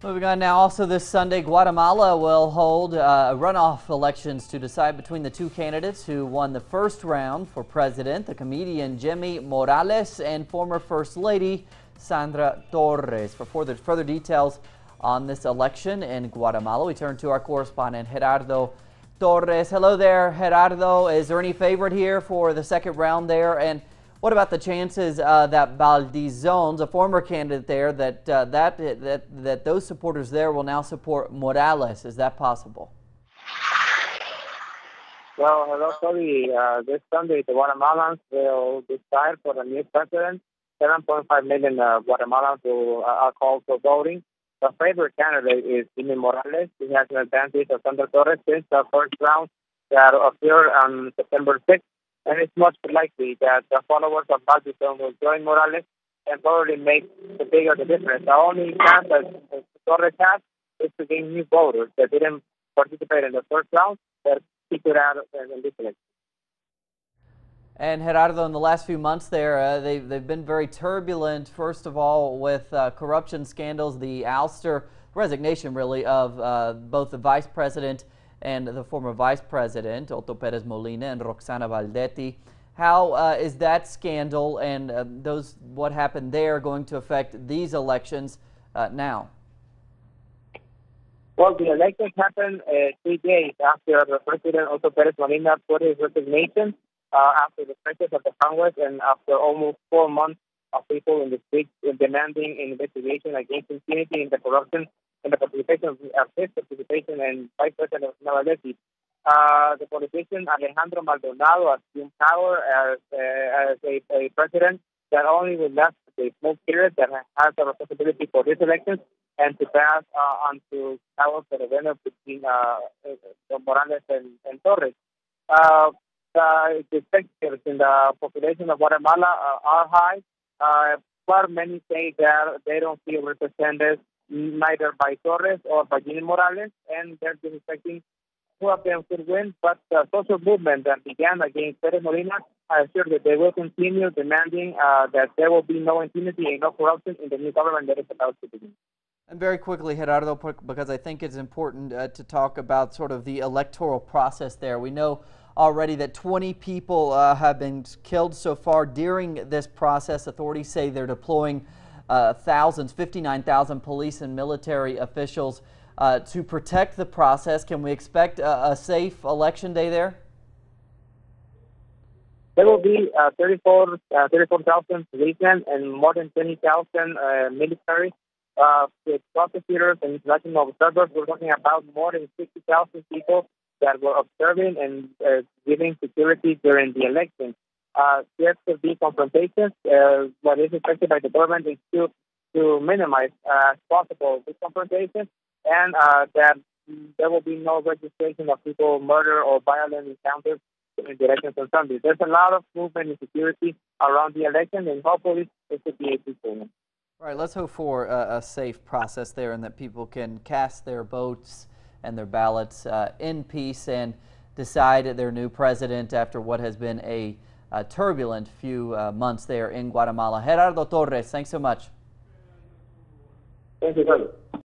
Moving on now, also this Sunday, Guatemala will hold runoff elections to decide between the two candidates who won the first round for president, the comedian Jimmy Morales and former First Lady Sandra Torres. For further details on this election in Guatemala, we turn to our correspondent Gerardo Torres. Hello there, Gerardo. Is there any favorite here for the second round there? And what about the chances that Valdizons, a former candidate there, that those supporters there will now support Morales? Is that possible? Well, hello, Cody. This Sunday, the Guatemalans will decide for the new president. 7.5 million Guatemalans are called for voting. The favorite candidate is Jimmy Morales. He has an advantage of Sandra Torres since the first round that occurred on September 6th. And it's much likely that the followers of Valdizons will join Morales and probably make the bigger the difference. The only chance that Torres has is to gain new voters that didn't participate in the first round, that he could add in this election. And Gerardo, in the last few months there, they've been very turbulent, first of all, with corruption scandals, the ouster, resignation really, of both the vice president and the former vice president, Otto Perez Molina and Roxana Valdetti. How is that scandal and what happened there going to affect these elections now? Well, the elections happened 3 days after the President Otto Perez Molina put his resignation, after the pressures of the Congress and after almost 4 months of people in the streets demanding an investigation against impunity in the corruption and the participation of his participation and Vice President Valdetti. The politician Alejandro Maldonado assumed power as a president that only will left a small period that has the responsibility for this election and to pass on to power for the winner between Morales and Torres. The expectations in the population of Guatemala are high, but many say that they don't feel represented neither by Torres or by Jimmy Morales, and they're just expecting who of them could win. But the social movement that began against Perez Molina are sure that they will continue demanding that there will be no impunity and no corruption in the new government that is about to begin. And very quickly, Gerardo, because I think it's important to talk about sort of the electoral process there. We know already that 20 people have been killed so far during this process. Authorities say they're deploying 59,000 police and military officials to protect the process. Can we expect a safe election day there? There will be 34,000 policemen and more than 20,000 military. With prosecutors and international observers, we're talking about more than 60,000 people that were observing and giving security during the election. There could be confrontations. What is expected by the government is to minimize as possible this confrontation, and that there will be no registration of people murder or violent encounters in the elections on Sunday. There's a lot of movement and security around the election, and hopefully it should be a peaceful one. All right, let's hope for a safe process there and that people can cast their votes and their ballots in peace and decide their new president after what has been a turbulent few months there in Guatemala. Gerardo Torres, thanks so much. Thank you, brother.